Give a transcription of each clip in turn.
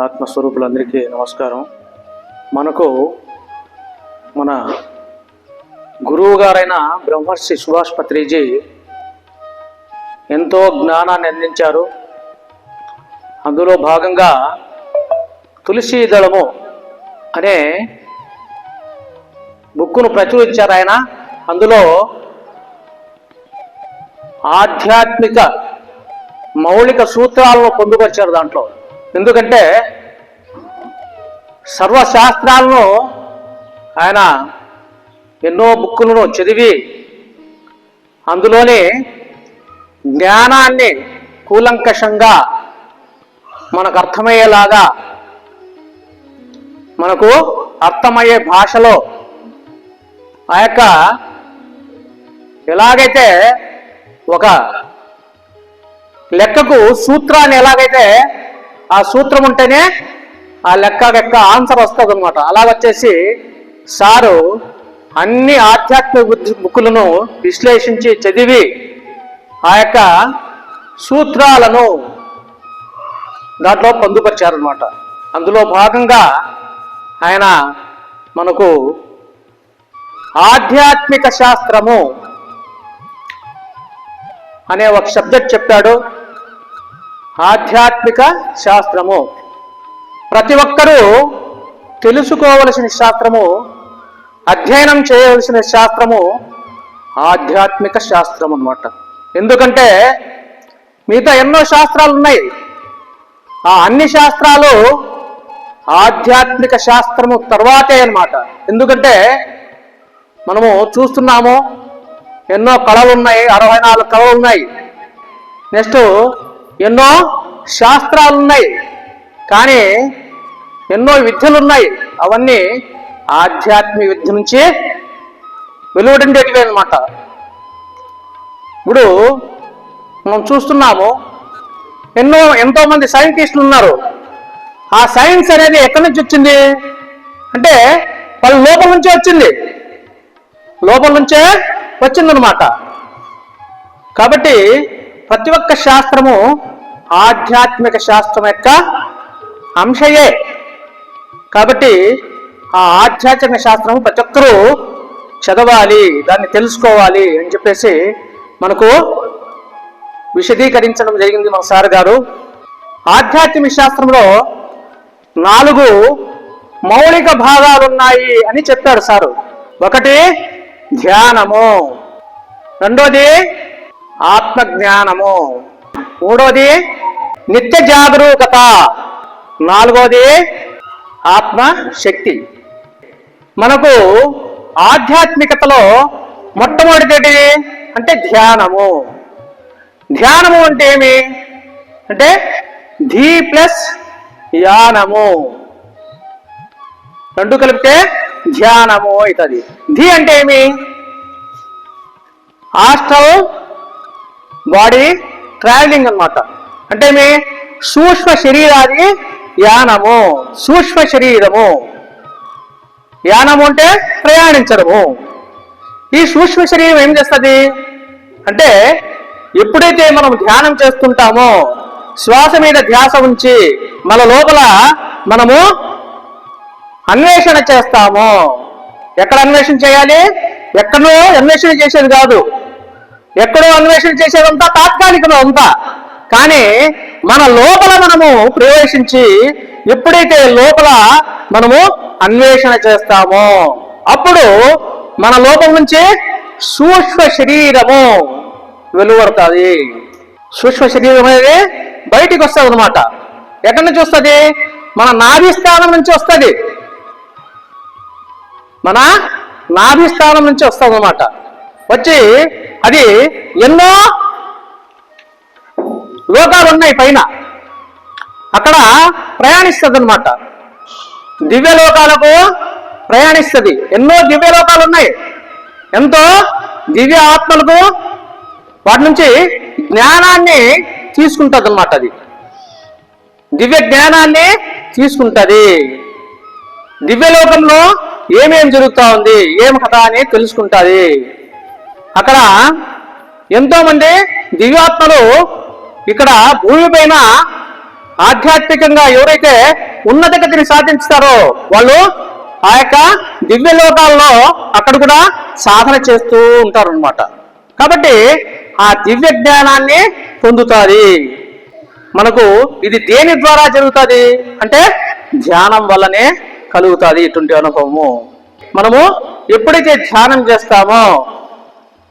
ఆత్మస్వరూపులందరికీ నమస్కారం. మనకు మన గురువు గారైన బ్రహ్మర్షి సుభాష్ పత్రిజీ ఎంతో జ్ఞానాన్ని అందించారు. అందులో భాగంగా తులసి దళము అనే బుక్కును ప్రచురించారు ఆయన. అందులో ఆధ్యాత్మిక మౌలిక సూత్రాలను పొందుపరిచారు దాంట్లో. ఎందుకంటే సర్వశాస్త్రాలను ఆయన ఎన్నో బుక్కులను చదివి అందులోని జ్ఞానాన్ని కూలంకషంగా మనకు అర్థమయ్యేలాగా, మనకు అర్థమయ్యే భాషలో ఆ యొక్క ఎలాగైతే ఒక లెక్కకు సూత్రాన్ని ఎలాగైతే ఆ సూత్రం ఉంటేనే ఆ లెక్క ఆన్సర్ వస్తుంది అనమాట. అలాగొచ్చేసి సారు అన్ని ఆధ్యాత్మిక బుక్కులను విశ్లేషించి చదివి ఆ యొక్క సూత్రాలను దాంట్లో పొందుపరిచారనమాట. అందులో భాగంగా ఆయన మనకు ఆధ్యాత్మిక శాస్త్రము అనే ఒక సబ్జెక్ట్ చెప్పాడు. ఆధ్యాత్మిక శాస్త్రము ప్రతి ఒక్కరూ తెలుసుకోవలసిన శాస్త్రము, అధ్యయనం చేయవలసిన శాస్త్రము ఆధ్యాత్మిక శాస్త్రం అన్నమాట. ఎందుకంటే మిగతా ఎన్నో శాస్త్రాలు ఉన్నాయి. ఆ అన్ని శాస్త్రాలు ఆధ్యాత్మిక శాస్త్రము తర్వాతే అన్నమాట. ఎందుకంటే మనము చూస్తున్నాము, ఎన్నో కళలు ఉన్నాయి, 64 కళలు ఉన్నాయి. నెక్స్ట్ ఎన్నో శాస్త్రాలు ఉన్నాయి, కానీ ఎన్నో విద్యలు ఉన్నాయి. అవన్నీ ఆధ్యాత్మిక విద్య నుంచి వెలువడిండేటివే అన్నమాట. ఇప్పుడు మనం చూస్తున్నాము, ఎంతోమంది సైంటిస్టులు ఉన్నారు. ఆ సైన్స్ అనేది ఎక్కడి నుంచి వచ్చింది అంటే వాళ్ళ లోపల నుంచే వచ్చింది, లోపల నుంచే వచ్చిందనమాట. కాబట్టి ప్రతి ఒక్క శాస్త్రము ఆధ్యాత్మిక శాస్త్రం యొక్క అంశయే. కాబట్టి ఆ ఆధ్యాత్మిక శాస్త్రము ప్రతి ఒక్కరూ చదవాలి, దాన్ని తెలుసుకోవాలి అని చెప్పేసి మనకు విశదీకరించడం జరిగింది మన సార్ గారు. ఆధ్యాత్మిక శాస్త్రంలో 4 మౌలిక భాగాలు ఉన్నాయి అని చెప్పారు సారు. ఒకటి ధ్యానము, రెండోది ఆత్మజ్ఞానము, మూడోది నిత్య జాగరూకత, నాలుగోది ఆత్మశక్తి. మనకు ఆధ్యాత్మికతలో మొట్టమొదటిది అంటే ధ్యానము. ధ్యానము అంటే ఏమి అంటే ధీ ప్లస్ యానము, రెండు కలిపితే ధ్యానము అవుతుంది. ధీ అంటే ఏమి ఆస్ట్రల్ బాడీ ట్రావెలింగ్ అన్నమాట. అంటే ఏమి సూక్ష్మ శరీరాది యానము, సూక్ష్మ శరీరము. యానము అంటే ప్రయాణించడము. ఈ సూక్ష్మ శరీరం ఏం చేస్తుంది అంటే ఎప్పుడైతే మనం ధ్యానం చేస్తుంటామో శ్వాస మీద ధ్యాస ఉంచి మన లోపల మనము అన్వేషణ చేస్తాము. ఎక్కడ అన్వేషణ చేయాలి? ఎక్కడో అన్వేషణ చేసేది కాదు. ఎక్కడో అన్వేషణ చేసేదంతా తాత్కాలికం అంతా. కానీ మన లోపల మనము ప్రవేశించి ఎప్పుడైతే లోపల మనము అన్వేషణ చేస్తామో అప్పుడు మన లోపల నుంచి సూక్ష్మ శరీరము వెలువడుతుంది. సూక్ష్మ శరీరం అనేది బయటికి వస్తుంది అనమాట. ఎక్కడి నుంచి వస్తుంది? మన నాభి స్థానం నుంచి వస్తుంది. మన నాభి స్థానం నుంచి వస్తుంది అనమాట. వచ్చి అది ఎన్నో లోకాలు ఉన్నాయి పైన, అక్కడ ప్రయాణిస్తుంది అనమాట. దివ్య లోకాలకు ప్రయాణిస్తుంది. ఎన్నో దివ్య లోకాలు ఉన్నాయి, ఎంతో దివ్య ఆత్మలకు వాటి నుంచి జ్ఞానాన్ని తీసుకుంటుంది అనమాట. అది దివ్య జ్ఞానాన్ని తీసుకుంటుంది. దివ్యలోకంలో ఏమేం జరుగుతూ ఉంది, ఏం కథ అని తెలుసుకుంటుంది. అక్కడ ఎంతో మంది దివ్యాత్మలు ఇక్కడ భూమి పైన ఆధ్యాత్మికంగా ఎవరైతే ఉన్నత గతిని సాధించుతారో వాళ్ళు ఆ యొక్క దివ్య లోకాల్లో అక్కడ కూడా సాధన చేస్తూ ఉంటారు అనమాట. కాబట్టి ఆ దివ్య జ్ఞానాన్ని పొందుతాది. మనకు ఇది దేని ద్వారా జరుగుతుంది అంటే ధ్యానం వల్లనే కలుగుతుంది ఇటువంటి అనుభవము. మనము ఎప్పుడైతే ధ్యానం చేస్తామో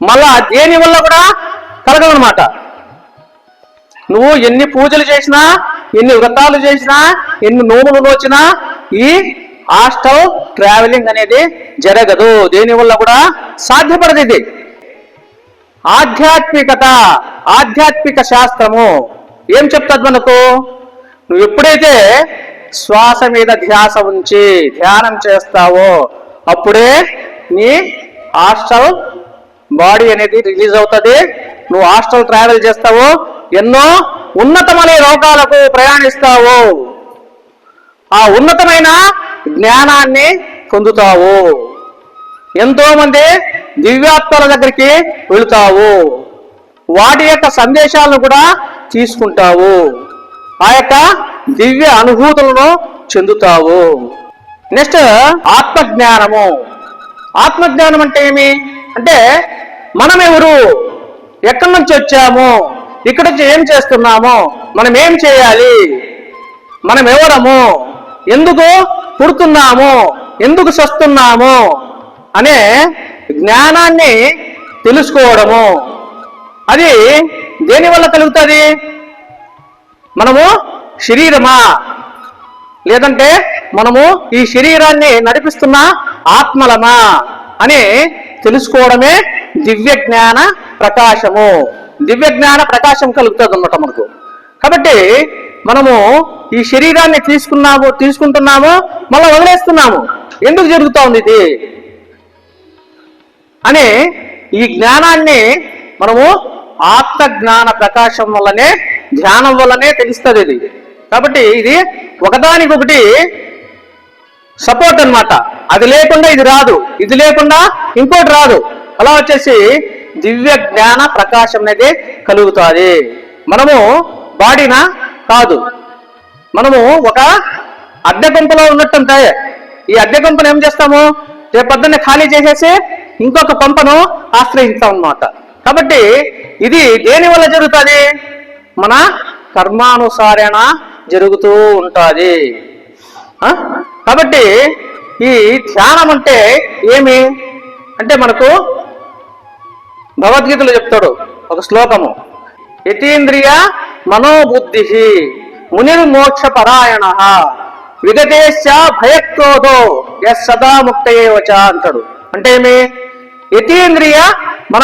మళ్ళా దేని వల్ల కూడా కలగదనమాట. నువ్వు ఎన్ని పూజలు చేసినా, ఎన్ని వ్రతాలు చేసినా, ఎన్ని నోములు నోచినా ఈ హాస్టల్ ట్రావెలింగ్ అనేది జరగదు. దేనివల్ల కూడా సాధ్యపడదు. ఇది ఆధ్యాత్మికత, ఆధ్యాత్మిక శాస్త్రము ఏం చెప్తుంది మనకు? నువ్వు ఎప్పుడైతే శ్వాస మీద ధ్యాస ఉంచి ధ్యానం చేస్తావో అప్పుడే నీ హాస్టల్ బాడీ అనేది రిలీజ్ అవుతుంది. నువ్వు హాస్టల్ ట్రావెల్ చేస్తావు, ఎన్నో ఉన్నతమైన లోకాలకు ప్రయాణిస్తావు, ఆ ఉన్నతమైన జ్ఞానాన్ని పొందుతావు, ఎంతో మంది దివ్యాత్మల దగ్గరికి వెళుతావు, వాటి యొక్క సందేశాలను కూడా తీసుకుంటావు, ఆ యొక్క దివ్య అనుభూతులను చెందుతావు. నెక్స్ట్ ఆత్మజ్ఞానము. ఆత్మజ్ఞానం అంటే ఏమి అంటే మనం ఎవరు, ఎక్కడి నుంచి వచ్చాము, ఇక్కడ నుంచి ఏం చేస్తున్నాము, మనం ఏం చేయాలి, మనం ఎవరము, ఎందుకు పుడుతున్నాము, ఎందుకు చస్తున్నాము అనే జ్ఞానాన్ని తెలుసుకోవడము. అది దేనివల్ల కలుగుతుంది? మనము శరీరమా లేదంటే మనము ఈ శరీరాన్ని నడిపిస్తున్న ఆత్మలమా అని తెలుసుకోవడమే దివ్య జ్ఞాన ప్రకాశము. దివ్య జ్ఞాన ప్రకాశం కలుగుతుంది అన్నమాట మనకు. కాబట్టి మనము ఈ శరీరాన్ని తీసుకుంటున్నాము, మళ్ళీ వదిలేస్తున్నాము. ఎందుకు జరుగుతూ ఉంది ఇది అని ఈ జ్ఞానాన్ని మనము ఆత్మ జ్ఞాన ప్రకాశం వల్లనే, ధ్యానం వల్లనే తెలుస్తుంది ఇది. కాబట్టి ఇది ఒకదానికొకటి సపోర్ట్ అన్నమాట. అది లేకుండా ఇది రాదు, ఇది లేకుండా ఇంకోటి రాదు. అలా వచ్చేసి దివ్య జ్ఞాన ప్రకాశం అనేది కలుగుతుంది. మనము బాడీనా కాదు, మనము ఒక అద్దె గుంపలో ఉన్నట్టుంటే ఈ అద్దె గుంపను ఏం చేస్తాము, రేపు పొద్దున్నే ఖాళీ చేసేసి ఇంకొక పంపను ఆశ్రయిస్తాం అన్నమాట. కాబట్టి ఇది దేని వల్ల జరుగుతుంది? మన కర్మానుసారేణ జరుగుతూ ఉంటుంది. కాబట్టి ఈ ధ్యానం అంటే ఏమి అంటే మనకు భగవద్గీతలో చెప్తాడు ఒక శ్లోకము, యతీంద్రియ మనోబుద్ధి మునిర్మోక్ష పరాయణ విగతేశ భయక్రోధో యస్ సదా ముక్తయేవచ అంటాడు. అంటే ఏమి? యతీంద్రియ మన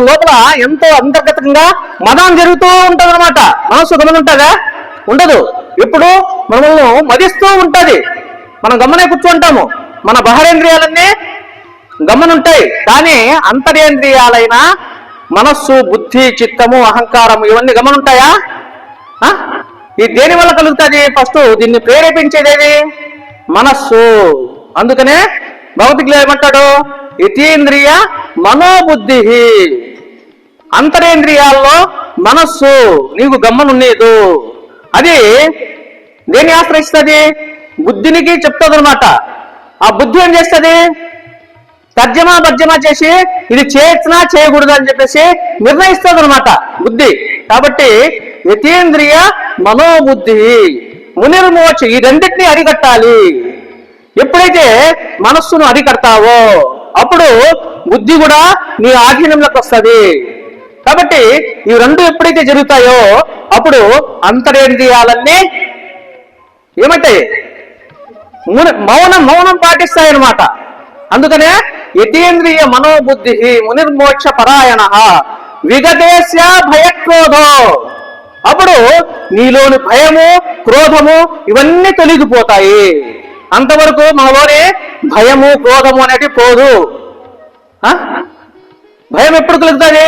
లోపల ఎంతో అంతర్గతంగా మదం జరుగుతూ ఉంటది అనమాట. మనసు గమనుంటుందా? ఉండదు. ఎప్పుడు మనల్ని మదిస్తూ ఉంటది. మనం గమనే కూర్చుంటాము. మన బహరేంద్రియాలన్నీ గమనుంటాయి, కానీ అంతరేంద్రియాలైన మనస్సు, బుద్ధి, చిత్తము, అహంకారము ఇవన్నీ గమనుంటాయా? ఇది దేని వల్ల కలుగుతుంది? ఫస్ట్ దీన్ని ప్రేరేపించేదేది మనస్సు. అందుకనే భౌతికలో ఏమంటాడు? యతీంద్రియ మనోబుద్ధి. అంతరేంద్రియాల్లో మనస్సు నీకు గమ్మనుండేదు. అది దేన్ని ఆశ్రయిస్తుంది? బుద్ధినికి చెప్తుంది అనమాట. ఆ బుద్ధి ఏం చేస్తుంది? తర్జమా చేసి ఇది చేయొచ్చునా చేయకూడదు అని చెప్పేసి నిర్ణయిస్తుంది అనమాట బుద్ధి. కాబట్టి యతీంద్రియ మనోబుద్ధి మునిర్మోక్ష, ఈ రెండింటినీ అరికట్టాలి. ఎప్పుడైతే మనస్సును అరికడతావో అప్పుడు బుద్ధి కూడా నీ ఆధీనంలోకి వస్తుంది. కాబట్టి ఈ రెండు ఎప్పుడైతే జరుగుతాయో అప్పుడు అంతరేంద్రియాలన్నీ ఏమంటాయి? మౌనం పాటిస్తాయన్నమాట. అందుకనే యతీంద్రియ మనోబుద్ధి మునిర్మోక్ష పరాయణ విగతేశ భయక్రోధో. అప్పుడు నీలోని భయము, క్రోధము ఇవన్నీ తొలగిపోతాయి. అంతవరకు మనలోని భయము, క్రోధము అనేది పోదు. భయం ఎప్పుడు కలుగుతుంది?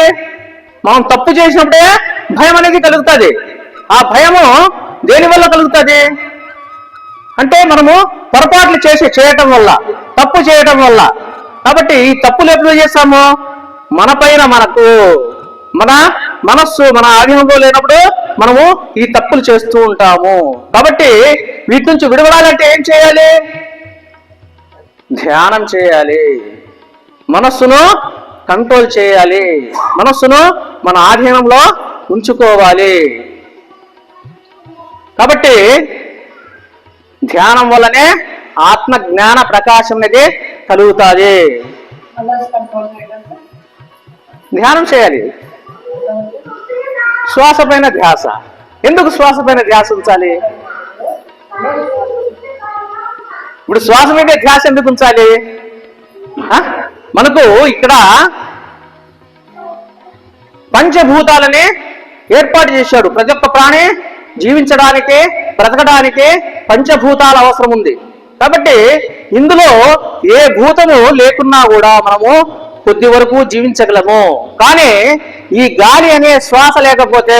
మనం తప్పు చేసినప్పుడే భయం అనేది కలుగుతుంది. ఆ భయము దేనివల్ల కలుగుతుంది అంటే మనము పొరపాట్లు చేయటం వల్ల, తప్పు చేయటం వల్ల. కాబట్టి ఈ తప్పులు ఎప్పుడు చేస్తాము? మన పైన మన మనస్సు మన ఆధీనంలో లేనప్పుడు మనము ఈ తప్పులు చేస్తూ ఉంటాము. కాబట్టి వీటి నుంచి విడవడాలంటే ఏం చేయాలి? ధ్యానం చేయాలి, మనస్సును కంట్రోల్ చేయాలి, మనస్సును మన ఆధీనంలో ఉంచుకోవాలి. కాబట్టి ధ్యానం వల్లనే ఆత్మ జ్ఞాన ప్రకాశం అనేది కలుగుతుంది. ధ్యానం చేయాలి. శ్వాస పైన ధ్యాస. ఎందుకు శ్వాస పైన ధ్యాస ఉంచాలి? ఇప్పుడు శ్వాస మీద ధ్యాస ఎందుకు ఉంచాలి? మనకు ఇక్కడ పంచభూతాలని ఏర్పాటు చేశాడు. ప్రతి ఒక్క ప్రాణి జీవించడానికి, బ్రతకడానికి పంచభూతాల అవసరం ఉంది. కాబట్టి ఇందులో ఏ భూతము లేకున్నా కూడా మనము కొద్ది వరకు జీవించగలము. కానీ ఈ గాలి అనే శ్వాస లేకపోతే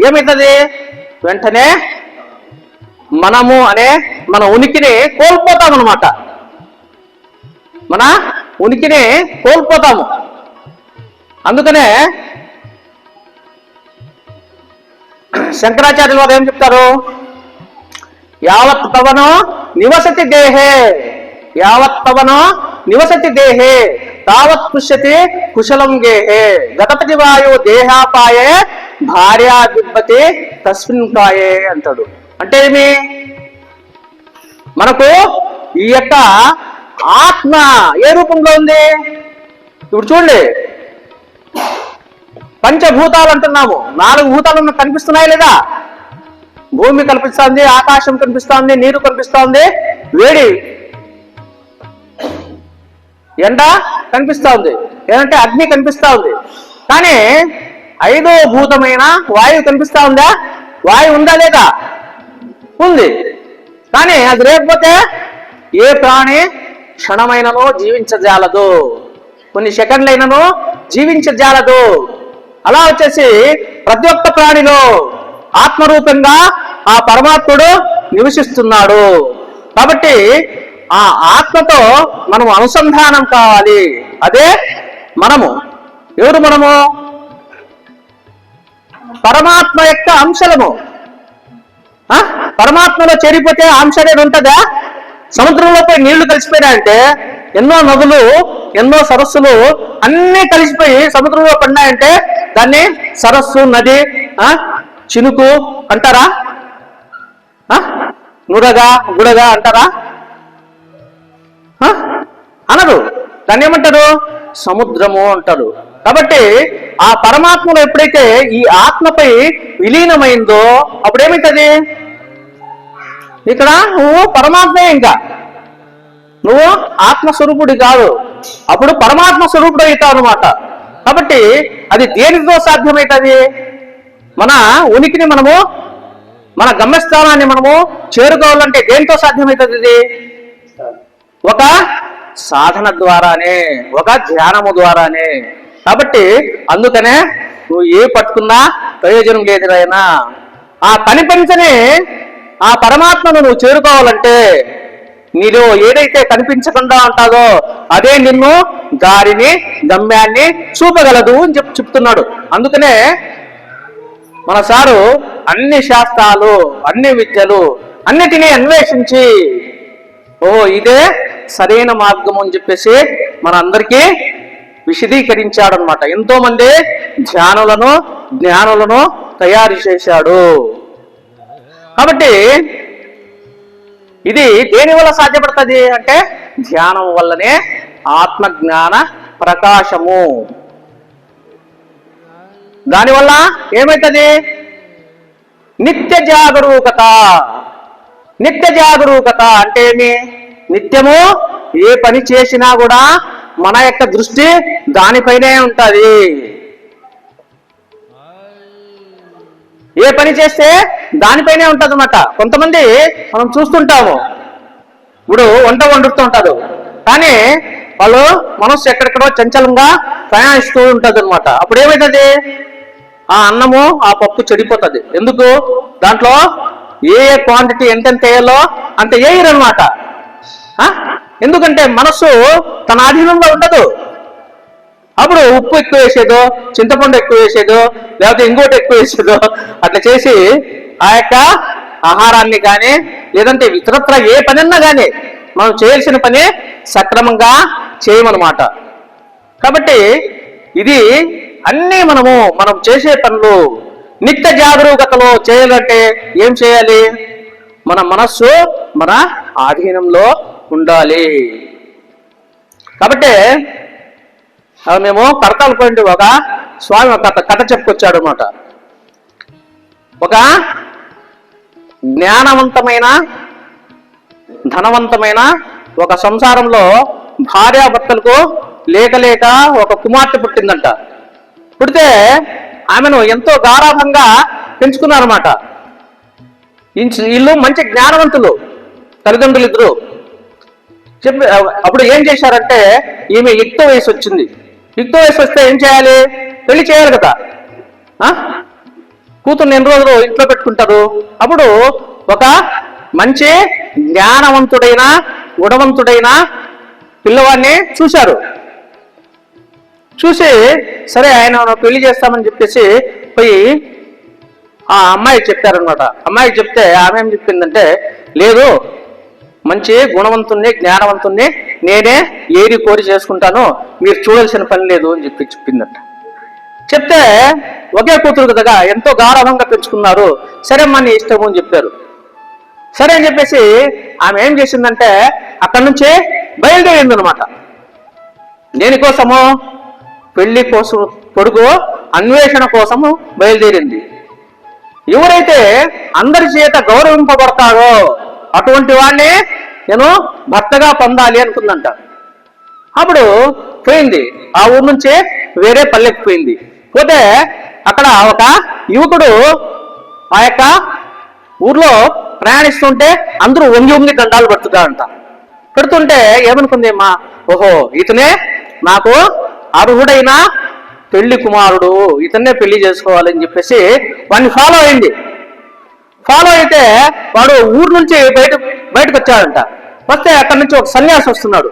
ఏమవుతుంది? వెంటనే మనము అనే మన ఉనికిని కోల్పోతాం అన్నమాట. మన ఉనికిని కోల్పోతాము. అందుకనే శంకరాచార్యులు వారు ఏం చెప్తారు? యావత్ పవనో నివసతి దేహే, యావత్ పవనో నివసతి దేహే తావత్ పుష్యతి కుశలం గేహే గతపతి వాయు దేహాపాయే భార్యా బిబ్బతి తస్మిన్ కాయే అంటాడు. అంటే ఏమి? మనకు ఈ యొక్క ఆత్మ ఏ రూపంలో ఉంది? ఇప్పుడు చూడండి, పంచభూతాలు అంటున్నాము. 4 భూతాలు కనిపిస్తున్నాయి లేదా? భూమి కనిపిస్తోంది, ఆకాశం కనిపిస్తోంది, నీరు కనిపిస్తోంది, వేడి ఎండ కనిపిస్తోంది, ఏదంటే అగ్ని కనిపిస్తా ఉంది. కానీ 5వ భూతమైన వాయువు కనిపిస్తా ఉందా? వాయువు ఉందా లేదా? ఉంది. కానీ అది లేకపోతే ఏ ప్రాణి క్షణమైనను జీవించజాలదు, కొన్ని సెకండ్లైనను జీవించజాలదు. అలా వచ్చేసి ప్రతి ఒక్క ప్రాణిలో ఆత్మరూపంగా ఆ పరమాత్ముడు నివసిస్తున్నాడు. కాబట్టి ఆ ఆత్మతో మనం అనుసంధానం కావాలి. అదే మనము. ఎవరు మనము? పరమాత్మ యొక్క అంశలము. పరమాత్మలో చేరిపోతే అంశ అనేది ఉంటుందా? సముద్రంలో పోయి నీళ్లు కలిసిపోయినాయంటే, ఎన్నో నదులు, ఎన్నో సరస్సులు అన్నీ కలిసిపోయి సముద్రంలో పడినాయంటే దాన్ని సరస్సు, నది, చినుకు అంటారా? నురగా, గుడగా అంటారా? అనరు. దాన్ని ఏమంటారు? సముద్రము అంటారు. కాబట్టి ఆ పరమాత్మలో ఎప్పుడైతే ఈ ఆత్మపై విలీనమైందో అప్పుడేమిటది? ఇక్కడ నువ్వు పరమాత్మే, ఇంకా నువ్వు ఆత్మస్వరూపుడి కాదు, అప్పుడు పరమాత్మ స్వరూపుడు అవుతావు అనమాట. కాబట్టి అది దేనితో సాధ్యమవుతుంది? మన ఉనికిని మనము, మన గమ్యస్థానాన్ని మనము చేరుకోవాలంటే దేనితో సాధ్యమవుతుంది? ఇది ఒక సాధన ద్వారానే, ఒక ధ్యానము ద్వారానే. కాబట్టి అందుకనే నువ్వు ఏ పట్టుకున్నా ప్రయోజనం లేదు నాయనా. ఆ కనిపించని ఆ పరమాత్మను నువ్వు చేరుకోవాలంటే నీలో ఏదైతే కనిపించకుండా ఉంటాదో అదే నిన్ను దారిని, గమ్యాన్ని చూపగలదు అని చెప్తున్నాడు. అందుకనే మన సారు అన్ని శాస్త్రాలు, అన్ని విద్యలు అన్నిటినీ అన్వేషించి ఇదే సరైన మార్గం అని చెప్పేసి మన అందరికీ విశదీకరించాడు అనమాట. ఎంతో మంది ధ్యానులను, జ్ఞానులను తయారు చేశాడు. కాబట్టి ఇది దేని వల్ల సాధ్యపడుతుంది అంటే ధ్యానం వల్లనే ఆత్మజ్ఞాన ప్రకాశము. దానివల్ల ఏమవుతుంది? నిత్య జాగరూకత. నిత్య జాగరూకత అంటే ఏమి? నిత్యము ఏ పని చేసినా కూడా మన యొక్క దృష్టి దానిపైనే ఉంటుంది. ఏ పని చేస్తే దానిపైనే ఉంటుంది అన్నమాట. కొంతమంది మనం చూస్తుంటాము, ఇప్పుడు వంట వండుతూ ఉంటారు, కానీ వాళ్ళు మనస్సు ఎక్కడెక్కడో చంచలంగా ప్రయాణిస్తూ ఉంటుంది అనమాట. అప్పుడు ఏమవుతుంది? ఆ అన్నము, ఆ పప్పు చెడిపోతుంది. ఎందుకు? దాంట్లో ఏ క్వాంటిటీ ఎంతెంత వేయాలో అంత వేయరనమాట. ఎందుకంటే మనస్సు తన ఆధీనంలో ఉండదు. అప్పుడు ఉప్పు ఎక్కువ వేసేదో, చింతపండు ఎక్కువ వేసేదో, లేకపోతే ఇంకోటి ఎక్కువ వేసేదో అట్లా చేసి ఆ యొక్క ఆహారాన్ని కానీ లేదంటే ఇతరత్ర ఏ పనన్నా కానీ మనం చేయాల్సిన పని సక్రమంగా చేయమన్నమాట. కాబట్టి ఇది అన్నీ మనం చేసే పనులు నిత్య జాగరూకతలో చేయాలంటే ఏం చేయాలి? మన మనస్సు మన ఆధీనంలో ఉండాలి. కాబట్టి మేము కడతాలు పోయింటి ఒక స్వామి ఒక కథ చెప్పుకొచ్చాడు అనమాట. ఒక జ్ఞానవంతమైన ధనవంతమైన ఒక సంసారంలో భార్యాభర్తలకు లేక ఒక కుమార్తె పుట్టిందంట. పుడితే ఆమెను ఎంతో గారాభంగా పెంచుకున్నారన్నమాట. వీళ్ళు మంచి జ్ఞానవంతులు తల్లిదండ్రులు ఇద్దరు. అప్పుడు ఏం చేశారంటే, ఈమె యుక్త వయసు వచ్చింది. యుక్త వయసు వస్తే ఏం చేయాలి? పెళ్లి చేయాలి కదా. కూతుర్ని ఎన్ని రోజులు ఇంట్లో పెట్టుకుంటారు. అప్పుడు ఒక మంచి జ్ఞానవంతుడైన గుణవంతుడైన పిల్లవాడిని చూశారు. చూసి సరే ఆయన పెళ్లి చేస్తామని చెప్పేసి పోయి ఆ అమ్మాయికి చెప్పారనమాట. అమ్మాయికి చెప్తే ఆమె ఏం చెప్పిందంటే, లేదు మంచి గుణవంతుణ్ణి జ్ఞానవంతుణ్ణి నేనే ఏరి కోరి చేసుకుంటాను, మీరు చూడాల్సిన పని లేదు అని చెప్పిందంట. చెప్తే ఒకే కూతురు కదా, ఎంతో గాఢంగా పెంచుకున్నారు. సరే అమ్మా నీ ఇష్టము అని చెప్పారు. సరే అని చెప్పేసి ఆమె ఏం చేసిందంటే అక్కడి నుంచి బయలుదేరింది అనమాట. దేనికోసము? పెళ్లి కోసం, కొడుకు అన్వేషణ కోసము బయలుదేరింది. ఎవరైతే అందరి చేత గౌరవింపబడతాడో అటువంటి వాడిని నేను భర్తగా పొందాలి అనుకుందంట. అప్పుడు పోయింది, ఆ ఊరు నుంచి వేరే పల్లెకి పోయింది. పోతే అక్కడ ఒక యువకుడు ఆ యొక్క ఊర్లో ప్రయాణిస్తుంటే అందరూ వంగి దండాలు పెడుతున్నారంట. పెడుతుంటే ఏమనుకుంది మా, ఓహో ఇతనే నాకు అర్హుడైన పెళ్లి కుమారుడు, ఇతన్నే పెళ్లి చేసుకోవాలని చెప్పేసి వాడిని ఫాలో అయింది. ఫాలో అయితే వాడు ఊరు నుంచి బయటకు వచ్చాడంట. వస్తే అక్కడి నుంచి ఒక సన్యాసి వస్తున్నాడు.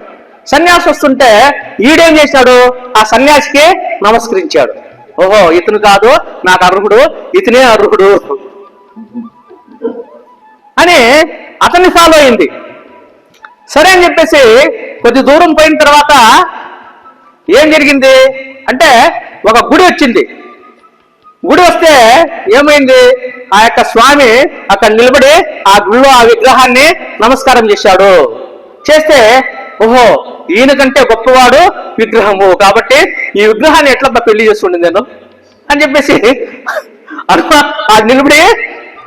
సన్యాసి వస్తుంటే ఈడేం చేశాడు? ఆ సన్యాసికి నమస్కరించాడు. ఓహో ఇతను కాదు నాకు అర్హుడు, ఇతనే అర్హుడు అని అతన్ని ఫాలో అయింది. సరే అని చెప్పేసి కొద్ది దూరం పోయిన తర్వాత ఏం జరిగింది అంటే ఒక గుడి వచ్చింది. గుడి వస్తే ఏమైంది? ఆ యొక్క స్వామి అక్కడ నిలబడి ఆ గుడిలో ఆ విగ్రహాన్ని నమస్కారం చేశాడు. చేస్తే ఓహో ఈయన కంటే గొప్పవాడు విగ్రహము, కాబట్టి ఈ విగ్రహాన్ని ఎట్లా పెళ్లి చేస్తుండే నేను అని చెప్పేసి ఆ నిలబడి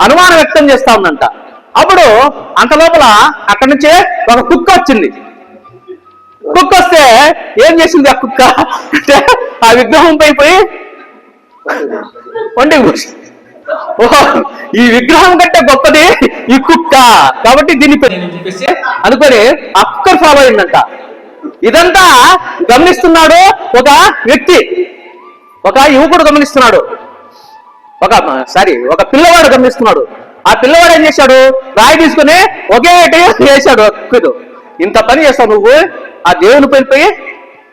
అనుమానం వ్యక్తం చేస్తా ఉందంట. అప్పుడు అంత లోపల అక్కడి నుంచి ఒక కుక్క వచ్చింది. కుక్క వస్తే ఏం చేసింది ఆ కుక్క అంటే ఆ విగ్రహం పోయి వండి ఓహో ఈ విగ్రహం కంటే గొప్పది ఈ కుక్క, కాబట్టి దీన్ని చెప్పేసి అనుకొని ఆ కుక్కర్ ఫాలో అయిందంట. ఇదంతా గమనిస్తున్నాడు ఒక వ్యక్తి, ఒక యువకుడు గమనిస్తున్నాడు, ఒక పిల్లవాడు గమనిస్తున్నాడు. ఆ పిల్లవాడు ఏం చేశాడు? రాయి తీసుకుని ఒకేటి వేశాడు. కుక్కడు, ఇంత పని చేస్తావు నువ్వు, ఆ దేవుని పోయి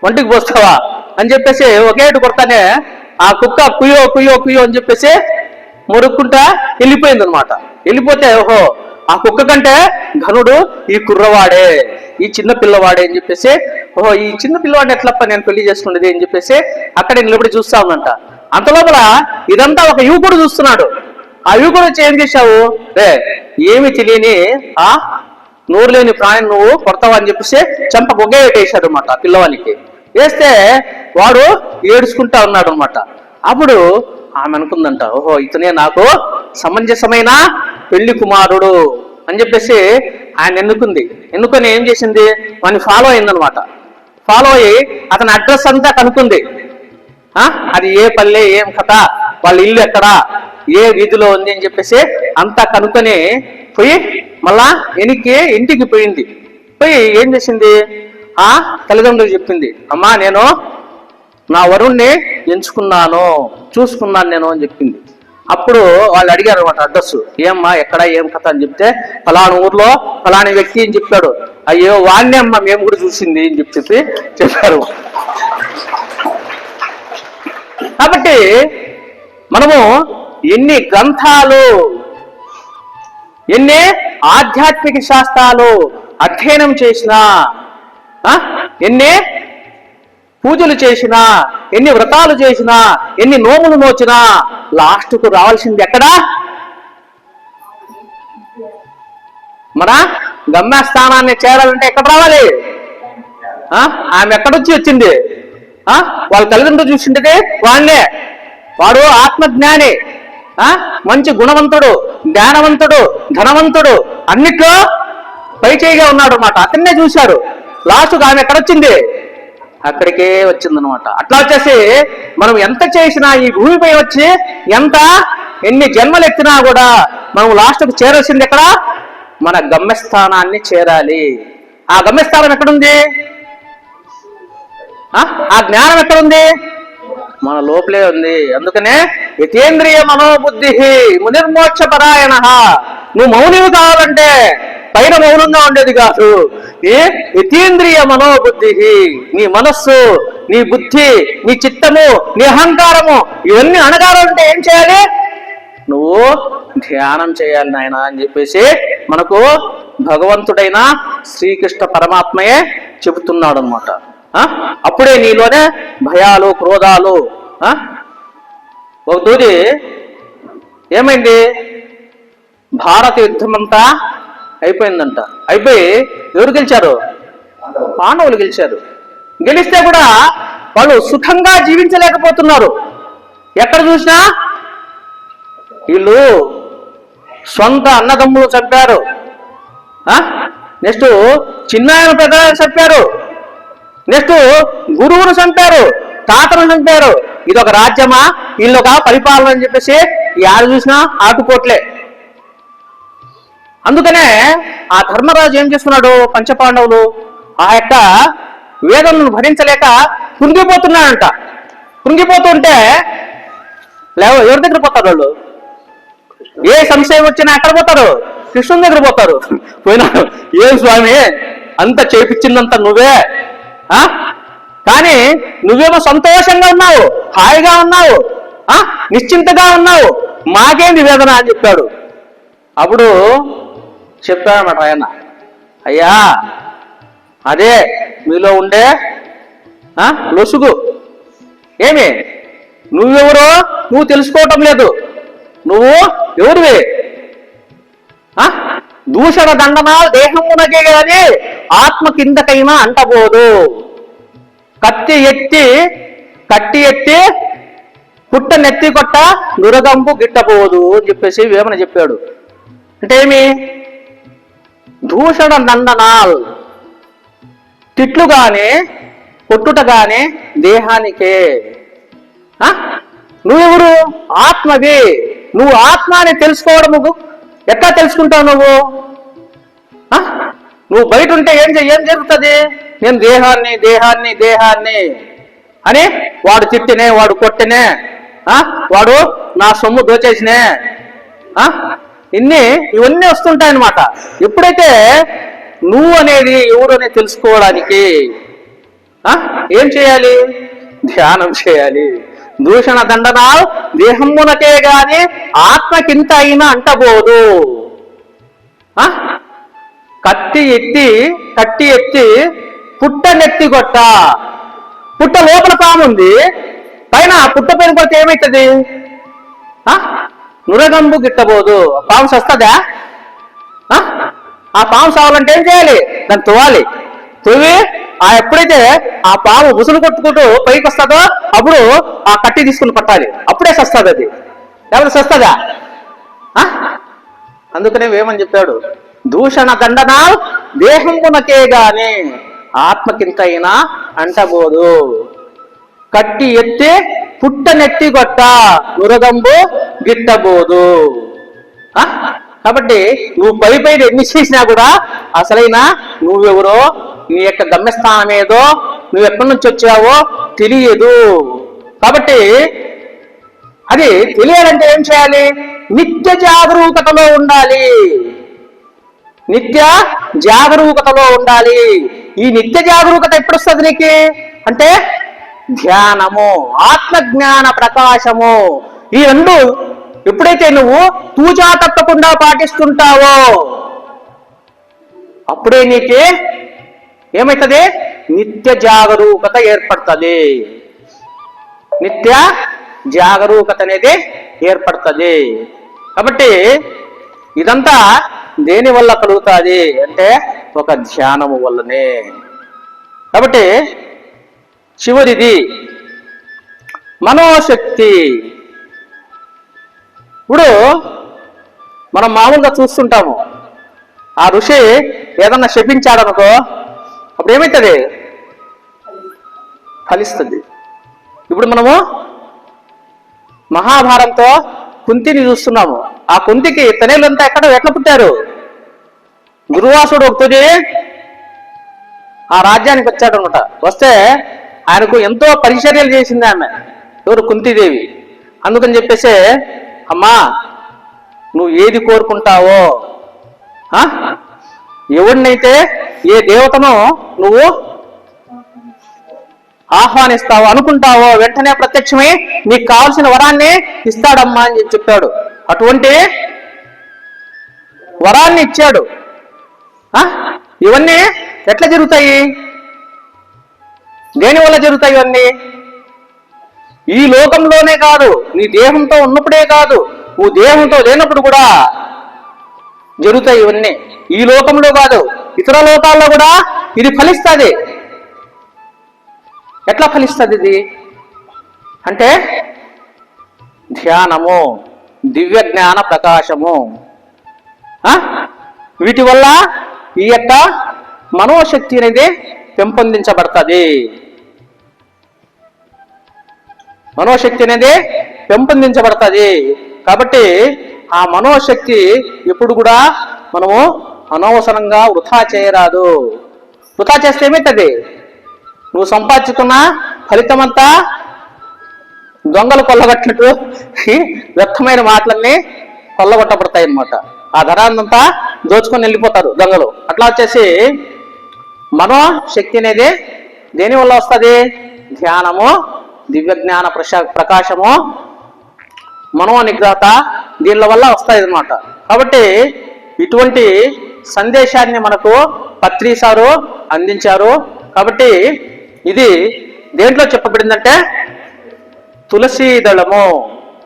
వంటికి పోస్తావా అని చెప్పేసి ఒకేటి కొడతానే ఆ కుక్క కుయ్యో కుయ్యో కుయ్యో అని చెప్పేసి మురుక్కుంటా వెళ్ళిపోయింది అనమాట. వెళ్ళిపోతే ఓహో ఆ కుక్క కంటే ఘనుడు ఈ కుర్రవాడే, ఈ చిన్న పిల్లవాడే అని చెప్పేసి ఓహో ఈ చిన్న పిల్లవాడిని ఎట్లప్ప నేను పెళ్లి చేసుకునేది అని చెప్పేసి అక్కడే నిలబడి చూస్తా ఉందంట. అంత లోపల ఇదంతా ఒక యువకుడు చూస్తున్నాడు. ఆ యువకుడు వచ్చి ఏం చేశావు? రే ఏమి తెలియని ఆ నోరు లేని ప్రాణం నువ్వు కొడతావా అని చెప్పేసి చెంప గొగ్గేసాడు అనమాట పిల్లవానికి. వేస్తే వాడు ఏడుచుకుంటా ఉన్నాడు అనమాట. అప్పుడు ఆమె అనుకుందంట, ఓహో ఇతనే నాకు సమంజసమైన పెళ్లి కుమారుడు అని చెప్పేసి ఆయన ఎన్నుకొని ఏం చేసింది? వాడిని ఫాలో అయిందనమాట. ఫాలో అయ్యి అతని అడ్రస్ అంతా కనుక్కుంది. అది ఏ పల్లె, ఏం కథ, వాళ్ళ ఇల్లు ఎక్కడా, ఏ వీధిలో ఉంది అని చెప్పేసి అంతా కనుక్కొని పోయి మళ్ళా ఇంటికి పోయింది. పోయి ఏం చేసింది? ఆ తల్లిదండ్రులు చెప్పింది, అమ్మా నేను నా వరుణ్ణి ఎంచుకున్నాను, చూసుకున్నాను నేను అని చెప్పింది. అప్పుడు వాళ్ళు అడిగారు అనమాట అడ్రస్, ఏమ్మా ఎక్కడ ఏం కథ అని చెప్తే ఫలానా ఊర్లో ఫలాని వ్యక్తి అని చెప్పాడు. అయ్యో వాడినే అమ్మా మేము కూడా చూసింది అని చెప్పి చెప్పారు. కాబట్టి మనము ఎన్ని గ్రంథాలు, ఎన్ని ఆధ్యాత్మిక శాస్త్రాలు అధ్యయనం చేసినా, ఎన్ని పూజలు చేసినా, ఎన్ని వ్రతాలు చేసినా, ఎన్ని నోములు నోచినా లాస్ట్కు రావాల్సింది ఎక్కడా? మన గమ్యస్థానాన్ని చేరాలంటే ఎక్కడ రావాలి? ఆమె ఎక్కడొచ్చి వచ్చింది? వాళ్ళ తల్లిదండ్రులు చూసింటే వాళ్ళే. వాడు ఆత్మజ్ఞాని, మంచి గుణవంతుడు, జ్ఞానవంతుడు, ధనవంతుడు, అన్నిట్లో పైచేయిగా ఉన్నాడు అన్నమాట. అతన్నే చూశాడు. లాస్ట్కు ఆమె ఎక్కడొచ్చింది? అక్కడికే వచ్చిందనమాట. అట్లా వచ్చేసి మనం ఎంత చేసినా ఈ భూమిపై వచ్చి ఎన్ని జన్మలు ఎత్తినా కూడా మనం లాస్ట్కు చేరాల్సింది ఎక్కడ? మన గమ్యస్థానాన్ని చేరాలి. ఆ గమ్యస్థానం ఎక్కడుంది? ఆ జ్ఞానం ఎక్కడుంది? మన లోపలే ఉంది. అందుకనే యతేంద్రియ మనోబుద్ధి మునిర్మోక్ష పరాయణ. నువ్వు మౌనివి కావాలంటే పైన మౌనంగా ఉండేది కాదు. యతీంద్రియ మనోబుద్ధి, నీ మనస్సు, నీ బుద్ధి, నీ చిత్తము, నీ అహంకారము ఇవన్నీ అణగాలంటే ఏం చేయాలి? నువ్వు ధ్యానం చేయాలి నాయన అని చెప్పేసి మనకు భగవంతుడైన శ్రీకృష్ణ పరమాత్మయే చెబుతున్నాడు అనమాట. అప్పుడే నీలోనే భయాలు, క్రోధాలు. ఒక తూరి ఏమైంది? భారత యుద్ధం అంతా అయిపోయిందంట. అయిపోయి ఎవరు గెలిచారు? పాండవులు గెలిచారు. గెలిస్తే కూడా వాళ్ళు సుఖంగా జీవించలేకపోతున్నారు. ఎక్కడ చూసినా వీళ్ళు సొంత అన్నదమ్ములు చంపారు, నెక్స్ట్ చిన్నాయన పెద్దలను చంపారు, నెక్స్ట్ గురువును చంపారు, తాతను చంపారు. ఇదొక రాజ్యమా? వీళ్ళొక పరిపాలన అని చెప్పేసి యారు చూసినా ఆటుపోట్లే. అందుకనే ఆ ధర్మరాజు ఏం చేస్తున్నాడు? పంచపాండవులు ఆ యొక్క వేదనను భరించలేక కృంగిపోతున్నాడంట. కృంగిపోతుంటే ఎవరి దగ్గర పోతారు వాళ్ళు? ఏ సంశయం వచ్చినా ఎక్కడ పోతారు? కృష్ణుని దగ్గర పోతారు. పోయినాడు, ఏం స్వామి అంత చేపించిందంత నువ్వే, కానీ నువ్వేమో సంతోషంగా ఉన్నావు, హాయిగా ఉన్నావు, నిశ్చింతగా ఉన్నావు, మాకేంది వేదన అని చెప్పాడు. అప్పుడు చెప్పాడన్నమాట ఆయన, అయ్యా అదే మీలో ఉండే లొసుగు. ఏమి నువ్వెవరో నువ్వు తెలుసుకోవటం లేదు. నువ్వు ఎవరివి? దూషణ దండనాలు దేహమునకే కానీ ఆత్మ కిందకైనా అంటబోదు. కత్తి ఎత్తి పుట్ట నెత్తి కొట్ట నురగంపు గిట్టబోదు అని చెప్పేసి వేమన చెప్పాడు. అంటే ఏమి? దూషణ దండనాలు, తిట్లు గాని కొట్టుట గాని దేహానికే. నువ్వెవరు? ఆత్మవి. నువ్వు ఆత్మని తెలుసుకోవడము ఎట్లా తెలుసుకుంటావు? నువ్వు బయట ఉంటే ఏం జరుగుతుంది? నేను దేహాన్ని అని వాడు తిట్టినే, వాడు కొట్టినే, వాడు నా సొమ్ము దోచేసినే, ఇవన్నీ వస్తుంటాయన్నమాట. ఎప్పుడైతే నువ్వు అనేది ఎవరు అనేది తెలుసుకోవడానికి ఏం చేయాలి? ధ్యానం చేయాలి. దూషణ దండనాలు దేహమునకే గాని ఆత్మకింత అయినా అంటబోదు. కత్తి ఎత్తి పుట్ట నెత్తి కొట్ట. పుట్ట లోపల పాము ఉంది, పైన పుట్ట పైన కొడితే ఏమవుతుంది? నురగంబు గిట్టబోదు. పాము సస్తదా? ఆ పాము సావాలంటే ఏం చేయాలి? దాన్ని తవ్వాలి. తవ్వి ఎప్పుడైతే ఆ పాము ముసులు కొట్టుకుంటూ పైకి వస్తుందో అప్పుడు ఆ కట్టి తీసుకుని పట్టాలి. అప్పుడే సస్తుంది అది, లేకపోతే సస్తదా? అందుకనే వేమని చెప్పాడు, దూషణ దండనా దేహమునకే గాని ఆత్మకింతైనా అంటబోదు. కట్టి ఎత్తి పుట్ట నెత్తి కొట్ట నురగంబు గిట్టబోదు. కాబట్టి నువ్వు పై ఎన్ని చేసినా కూడా అసలైన నువ్వెవరో, నీ యొక్క గమ్యస్థానం ఏదో, నువ్వు ఎక్కడి నుంచి వచ్చావో తెలియదు. కాబట్టి అది తెలియాలంటే ఏం చేయాలి? నిత్య జాగరూకతలో ఉండాలి. నిత్య జాగరూకతలో ఉండాలి. ఈ నిత్య జాగరూకత ఎప్పుడు వస్తుంది నీకు అంటే ధ్యానము, ఆత్మజ్ఞాన ప్రకాశము. ఈ రెండు ఎప్పుడైతే నువ్వు తూచా తప్పకుండా పాటిస్తుంటావో అప్పుడే నీకు ఏమవుతుంది? నిత్య జాగరూకత ఏర్పడుతుంది. నిత్య జాగరూకత అనేది ఏర్పడుతుంది. కాబట్టి ఇదంతా దేని వల్ల కలుగుతుంది అంటే ఒక ధ్యానము వల్లనే. కాబట్టి చివరిది మనోశక్తి. ఇప్పుడు మనం మామూలుగా చూస్తుంటాము, ఆ ఋషి ఏదన్నా శపించాడనుకో అప్పుడు ఏమవుతుంది? ఫలిస్తుంది. ఇప్పుడు మనము మహాభారతంతో కుంతిని చూస్తున్నాము. ఆ కుంతికి తనేళ్ళంతా ఎట్లా పుట్టారు? దుర్వాసుడు ఒకటి ఆ రాజ్యానికి వచ్చాడు అనమాట. వస్తే ఆయనకు ఎంతో పరిచర్యలు చేసింది ఆమె, ఎవరు? కుంతీదేవి. అందుకని చెప్పేసి, అమ్మా నువ్వు ఏది కోరుకుంటావో, ఎవరినైతే ఏ దేవతను నువ్వు ఆహ్వానిస్తావో అనుకుంటావో వెంటనే ప్రత్యక్షమై నీకు కావలసిన వరాన్ని ఇస్తాడమ్మా అని చెప్పాడు. అటువంటి వరాన్ని ఇచ్చాడు. ఇవన్నీ ఎట్లా జరుగుతాయి? దేనివల్ల జరుగుతాయి ఇవన్నీ? ఈ లోకంలోనే కాదు, నీ దేహంతో ఉన్నప్పుడే కాదు, నువ్వు దేహంతో లేనప్పుడు కూడా జరుగుతాయి ఇవన్నీ. ఈ లోకంలో కాదు, ఇతర లోకాల్లో కూడా ఇది ఫలిస్తుంది. ఎట్లా ఫలిస్తుంది ఇది అంటే ధ్యానము, దివ్య జ్ఞాన ప్రకాశము. వీటి వల్ల ఈ యొక్క మనోశక్తి అనేది పెంపొందించబడుతుంది. మనోశక్తి అనేది పెంపొందించబడుతుంది. కాబట్టి ఆ మనోశక్తి ఎప్పుడు కూడా మనము అనవసరంగా వృధా చేయరాదు. వృధా చేస్తే ఏమవుతుంది? నువ్వు సంపాదించుకున్న ఫలితం అంతా దొంగలు కొల్లగొట్టినట్టు వ్యర్థమైన మాటలన్నీ కొల్లగొట్టబడతాయి అన్నమాట. ఆ ధనాన్నంతా దోచుకొని వెళ్ళిపోతారు దొంగలు. అట్లా వచ్చేసి మనోశక్తి అనేది దేని వల్ల వస్తుంది? ధ్యానము, దివ్య జ్ఞాన ప్రకాశము, మనోనిగ్రహత దీనిల వల్ల వస్తాయి అన్నమాట. కాబట్టి ఇటువంటి సందేశాన్ని మనకు పత్రి సారు అందించారు. కాబట్టి ఇది దేంట్లో చెప్పబడిందంటే తులసి దళము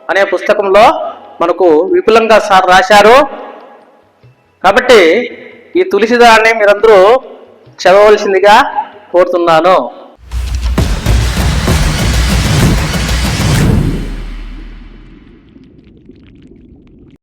అనే పుస్తకంలో మనకు విపులంగా సార్ రాశారు. కాబట్టి ఈ తులసి దళాన్ని మీరందరూ చదవవలసిందిగా కోరుతున్నాను.